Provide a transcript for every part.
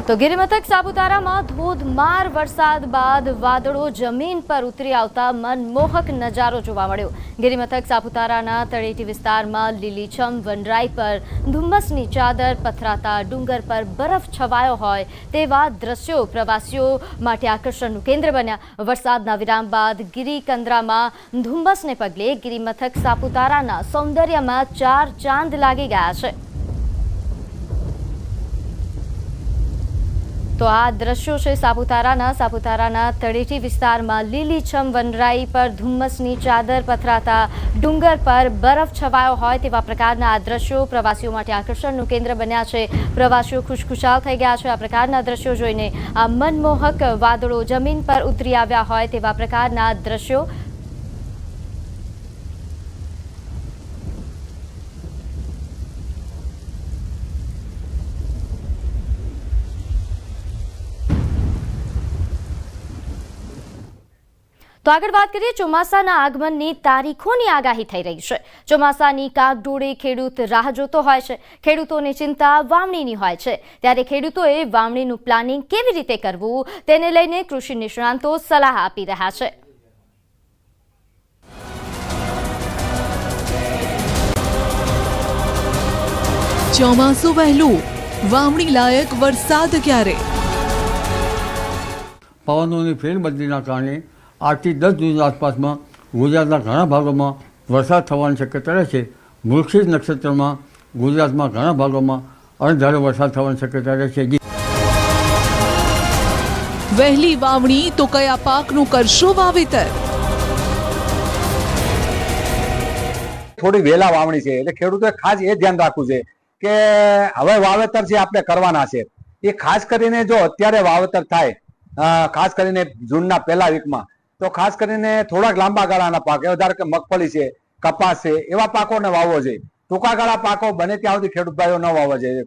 તો ગિરિમથક સાપુતારામાં ધોધમાર વરસાદ બાદ વાદળો જમીન પર ઉતરી આવતા મનમોહક નજારો જોવા મળ્યો। ગિરિમથક સાપુતારાના તળેટી વિસ્તારમાં લીલીછમ વનરાઈ પર ધુમ્મસની ચાદર પથરાતા ડુંગર પર બરફ છવાયો હોય તેવા દ્રશ્યો પ્રવાસીઓ માટે આકર્ષણનું કેન્દ્ર બન્યા। વરસાદના વિરામ બાદ ગિરિકંદરામાં ધુમ્મસને પગલે ગિરિમથક સાપુતારાના સૌંદર્યમાં ચાર ચાંદ લાગી ગયા છે। તો આ દ્રશ્યો છે સાપુતારાના તળેટી વિસ્તારમાં લીલીછમ વનરાઈ પર ધુમ્મસની ચાદર પથરાતા ડુંગર પર બરફ છવાયો હોય તેવા પ્રકારના આ દ્રશ્યો પ્રવાસીઓ માટે આકર્ષણનું કેન્દ્ર બન્યા છે। પ્રવાસીઓ ખુશખુશાલ થઈ ગયા છે। આ પ્રકારના દ્રશ્યો જોઈને આ મનમોહક વાદળો જમીન પર ઉતરી આવ્યા હોય તેવા પ્રકારના દ્રશ્યો તો આગળ વાત કરીએ ચોમાસાના આગમનની તારીખોની આગાહી થઈ રહી છે। ચોમાસાની કાગડોળે ખેડૂત રાહ જોતો હોય છે। ખેડૂતોની ચિંતા વાવણીની હોય છે, ત્યારે ખેડૂતોએ વાવણીનું પ્લાનિંગ કેવી રીતે કરવું તેને લઈને કૃષિ નિષ્ણાંતો સલાહ આપી રહ્યા છે। ચોમાસું વહેલું, વાવણી લાયક વરસાદ ક્યારે? પવનોની ફેરબદલીના કારણે 8 થી 10 જૂન આસપાસમાં ગુજરાતના ઘણા ભાગોમાં વરસાદ થવાની શક્યતા રહેશે। વૃશ્ચિક નક્ષત્રમાં ગુજરાતમાં ઘણા ભાગોમાં અણધાર્યો વરસાદ થવાની શક્યતા રહેશે। વહેલી વાવણી તો કયા પાકનું કરશો વાવેતર? થોડી વહેલા વાવણી છે એટલે ખેડૂતોએ ખાસ એ ધ્યાન રાખવું છે કે હવે વાવેતર જે આપણે કરવાના છે એ ખાસ કરીને જો અત્યારે વાવેતર થાય, ખાસ કરીને જૂનના પહેલા વીકમાં, તો ખાસ કરીને થોડાક લાંબા ગાળાના પાક, ધારો કે મગફળી છે, કપાસ છે, એવા પાકોને વાવવો જોઈએ। ટૂંકા ગાળા પાકો બને ત્યાં સુધી ખેડૂત ભાઈઓ ન વાવવા જોઈએ।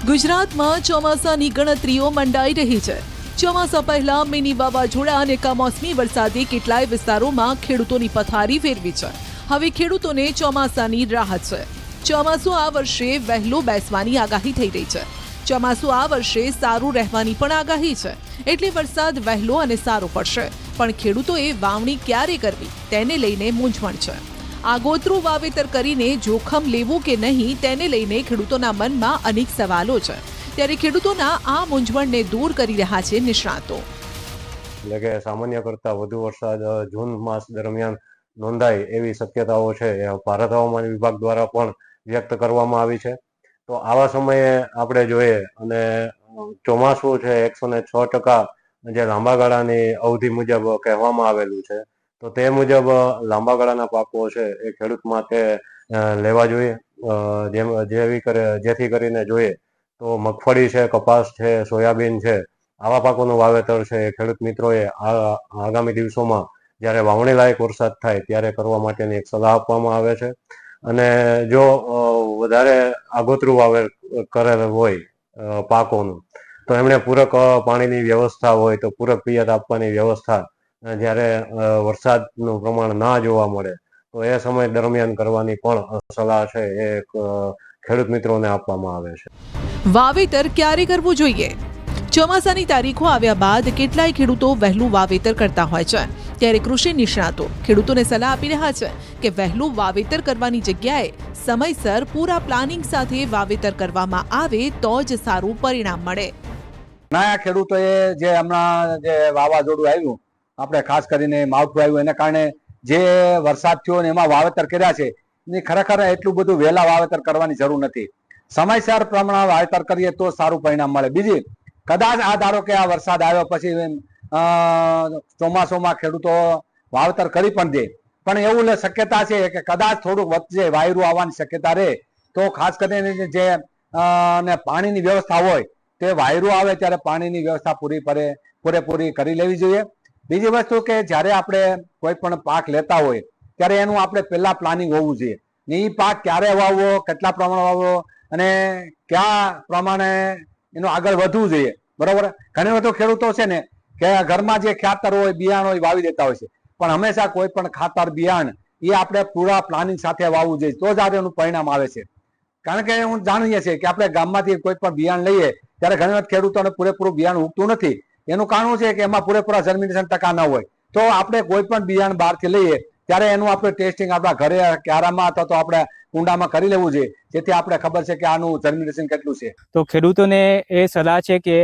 ગુજરાતમાં ચોમાસાની ગણતરીઓ મંડાઈ રહી છે। ચોમાસા પહેલા મિની વાવાઝોડા અને કમોસમી વરસાદે કેટલાય વિસ્તારોમાં ખેડૂતોની પથારી ફેરવી છે। હવે ખેડૂતોને ચોમાસાની રાહત છે। ચોમાસું આ વર્ષે વહેલું બેસવાની આગાહી થઈ રહી છે। ચોમાસું આ વર્ષે સારું રહેવાની પણ આગાહી છે, એટલે વરસાદ વહેલો અને સારો પડશે। પણ ખેડૂતોએ વાવણી ક્યારે કરવી તેને લઈને મૂંઝવણ છે। આગોતરું વાવેતર કરીને જોખમ લેવું કે નહીં તેને લઈને ખેડૂતોના મનમાં અનેક સવાલો છે। ત્યારે ખેડૂતોના આ મૂંઝવણને દૂર કરી રહ્યા છે નિષ્ણાતો। એટલે કે સામાન્ય કરતા વધુ વરસાદ જૂન માસ દરમિયાન નોંધાય એવી શક્યતાઓ છે ભારત હવામાન વિભાગ દ્વારા પણ વ્યક્ત કરવામાં આવી છે। તો આવા સમયે આપણે જોઈએ અને ચોમાસું છે 106% જે લાંબા ગાળાની અવધિ મુજબ કહેવામાં આવેલું છે, તો તે મુજબ લાંબા ગાળાના પાકો છે એ ખેડૂત માટે લેવા જોઈએ। જેથી કરીને જોઈએ તો મગફળી છે, કપાસ છે, સોયાબીન છે, આવા પાકોનું વાવેતર છે એ ખેડૂત મિત્રોએ આગામી દિવસોમાં જ્યારે વાવણી લાયક વરસાદ થાય ત્યારે કરવા માટેની એક સલાહ આપવામાં આવે છે। અને જો વધારે આગોતરું વાવેતર કરેલ હોય પાકોનું, તો એમણે પૂરક પાણીની વ્યવસ્થા હોય તો પૂરક પિયત આપવાની વ્યવસ્થા જ્યારે વરસાદનું પ્રમાણ ના જોવા મળે તો એ સમય દરમિયાન કરવાની પણ સલાહ છે એ ખેડૂત મિત્રોને આપવામાં આવે છે। વાવેતર ક્યારે કરવું જોઈએ? ચોમાસાની તારીખો આવ્યા બાદ કેટલાય ખેડૂતો વહેલું વાવેતર કરતા હોય છે, ત્યારે કૃષિ નિષ્ણાતો ખેડૂતોને સલાહ આપી રહ્યા છે કે વહેલું વાવેતર કરવાની જગ્યાએ સમયસર પૂરા પ્લાનિંગ સાથે વાવેતર કરવામાં આવે તો જ સારું પરિણામ મળે। ઘણા ખેડૂતોએ જે હમણાં જે વાવાઝોડું આવ્યું, આપણે ખાસ કરીને માવઠું આવ્યું, એને કારણે જે વરસાદ થયો ને એમાં વાવેતર કર્યા છે એ ખરેખર એટલું બધું વહેલા વાવેતર કરવાની જરૂર નથી। સમયસર પ્રમાણે વાવેતર કરીએ તો સારું પરિણામ મળે। બીજી, કદાચ આ ધારો કે આ વરસાદ આવ્યો પછી ચોમાસુમાં ખેડૂતો વાવેતર કરી પણ દે, પણ એવું શક્યતા છે કે કદાચ થોડુંક વચ્ચે વાયરું આવવાની શક્યતા રહે, તો ખાસ કરીને જે પાણીની વ્યવસ્થા હોય તે વાયરું આવે ત્યારે પાણીની વ્યવસ્થા પૂરેપૂરી કરી લેવી જોઈએ। બીજી વસ્તુ કે જ્યારે આપણે કોઈ પણ પાક લેતા હોય ત્યારે એનું આપણે પહેલા પ્લાનિંગ હોવું જોઈએ। એ પાક ક્યારે વાવવો, કેટલા પ્રમાણે વાવવો અને કયા પ્રમાણે એનું આગળ વધવું જોઈએ, બરોબર। ઘણી વખત ખેડૂતો છે ને કે ઘરમાં જે ખાતર હોય, બિયાણ હોય, વાવી દેતા હોય છે, પણ હંમેશા કોઈ પણ ખાતર બિયાણ એ આપણે પૂરા પ્લાનિંગ સાથે વાવવું જોઈએ, તો જ એનું પરિણામ આવે છે। કારણ કે હું જાણીએ છીએ કે આપણે ગામમાંથી કોઈ પણ બિયાણ લઈએ ત્યારે ઘણી વખત ખેડૂતોને પૂરેપૂરું બિયારણ ઉગતું નથી. એનું કારણ છે કે એમાં પૂરેપૂરા જર્મિનેશન ટકા ન હોય. તો આપણે કોઈ પણ બિયારણ બહારથી લઈએ ત્યારે એનું આપણે ટેસ્ટિંગ આપણા ઘરે ક્યારામાં અથવા તો આપણે કુંડામાં કરી લેવું જોઈએ, જેથી આપણે ખબર છે કે આનું જર્મિનેશન કેટલું છે. તો ખેડૂતોને એ સલાહ છે કે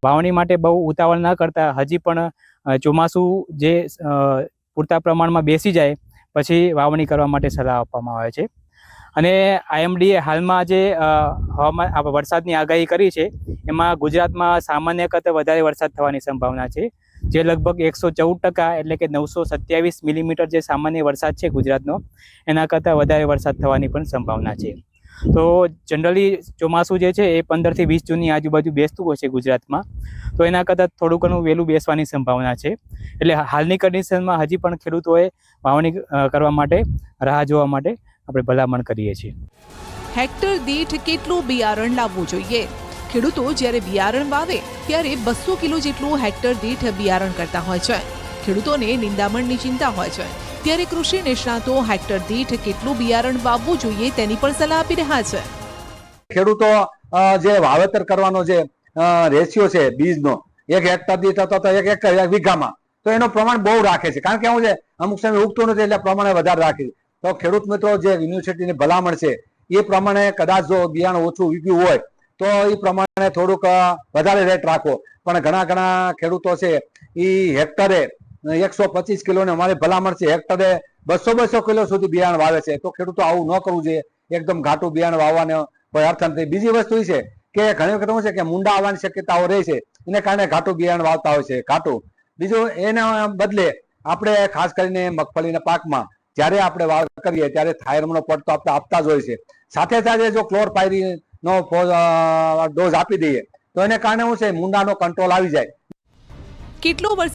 વાવણી માટે બહુ ઉતાવળ ના કરતા હજી પણ ચોમાસું જે પૂરતા પ્રમાણમાં બેસી જાય પછી વાવણી કરવા માટે સલાહ આપવામાં આવે છે. અને આઈએમડીએ હાલમાં જે હવામાન વરસાદની આગાહી કરી છે એમાં ગુજરાતમાં સામાન્ય કરતાં વધારે વરસાદ થવાની સંભાવના છે, જે લગભગ 114% એટલે કે 927 મિલીમીટર જે સામાન્ય વરસાદ છે ગુજરાતનો એના કરતાં વધારે વરસાદ થવાની પણ સંભાવના છે. તો જનરલી ચોમાસું જે છે એ 15 થી 20 જૂનની આજુબાજુ બેસતું હોય છે ગુજરાતમાં, તો એના કરતાં થોડું ઘણું વહેલું બેસવાની સંભાવના છે. એટલે હાલની કન્ડિશનમાં હજી પણ ખેડૂતોએ વાવણી કરવા માટે રાહ જોવા માટે આપણે ભલામણ કરીએ છીએ. હેક્ટર દીઠ કેટલું બિયારણ લાવવું જોઈએ? ખેડૂતો જ્યારે બિયારણ વાવે ત્યારે 200 કિલો જેટલું હેક્ટર દીઠ બિયારણ કરતા હોય છે. ખેડૂતોને નિંદામણની ચિંતા હોય છે, ત્યારે કૃષિ નિષ્ણાતો હેક્ટર દીઠ કેટલું બિયારણ વાવવું જોઈએ તેની પણ સલાહ આપી રહ્યા છે. ખેડૂતો જે વાવેતર કરવાનો જે રેશિયો છે બીજનો, 1 હેક્ટર દીઠ અથવા તો 1 વીઘામાં, તો એનું પ્રમાણ બહુ રાખે છે. કારણ કે શું છે, અમુક સમય ઉગતું નથી એટલે પ્રમાણે વધારે રાખે છે. તો ખેડૂત મિત્રો જે યુનિવર્સિટીની ભલામણ છે એ પ્રમાણે કદાચ જો બિયારણ ઓછું ઉગ્યું હોય તો એ પ્રમાણે થોડુંક વધારે રેટ રાખો. પણ ઘણા ખેડૂતો છે એ હેક્ટરે 125 કિલો ને અમારી ભલામણ છે હેક્ટરે 200 કિલો સુધી બિયારણ વાવે છે. તો ખેડૂતો આવું ન કરવું જોઈએ, એકદમ ઘાટું બિયારણ વાવવાનો કોઈ અર્થ નથી. બીજી વસ્તુ એ છે કે ઘણી વખત શું છે કે મુંડા આવવાની શક્યતાઓ રહે છે, એને કારણે ઘાટું બિયારણ વાવતા હોય છે ઘાટું. બીજું એના બદલે આપણે ખાસ કરીને મગફળીના પાકમાં જ્યારે આપણે વાવેતર કરીએ ત્યારે થાયરમનો પડતો આપણે આપતા જ હોય છે. સાથે સાથે જો ક્લોરપાયરીનો ડોઝ આપી દઈએ તો એને કારણે શું છે, મુંડાનો કંટ્રોલ આવી જાય. કેટલો વરસાદ